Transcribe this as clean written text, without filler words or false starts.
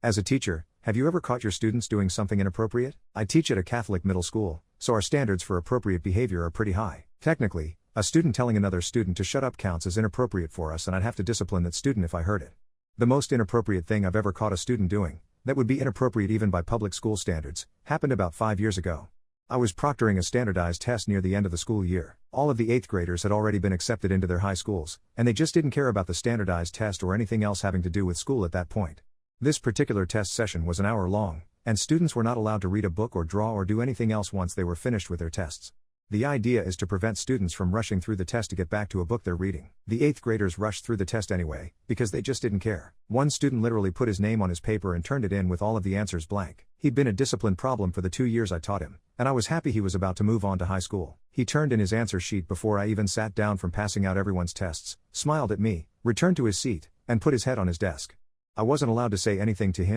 As a teacher, have you ever caught your students doing something inappropriate? I teach at a Catholic middle school, so our standards for appropriate behavior are pretty high. Technically, a student telling another student to shut up counts as inappropriate for us, and I'd have to discipline that student if I heard it. The most inappropriate thing I've ever caught a student doing, that would be inappropriate even by public school standards, happened about 5 years ago. I was proctoring a standardized test near the end of the school year. All of the 8th graders had already been accepted into their high schools, and they just didn't care about the standardized test or anything else having to do with school at that point. This particular test session was an hour long, and students were not allowed to read a book or draw or do anything else once they were finished with their tests. The idea is to prevent students from rushing through the test to get back to a book they're reading. The 8th graders rushed through the test anyway, because they just didn't care. One student literally put his name on his paper and turned it in with all of the answers blank. He'd been a discipline problem for the 2 years I taught him, and I was happy he was about to move on to high school. He turned in his answer sheet before I even sat down from passing out everyone's tests, smiled at me, returned to his seat, and put his head on his desk. I wasn't allowed to say anything to him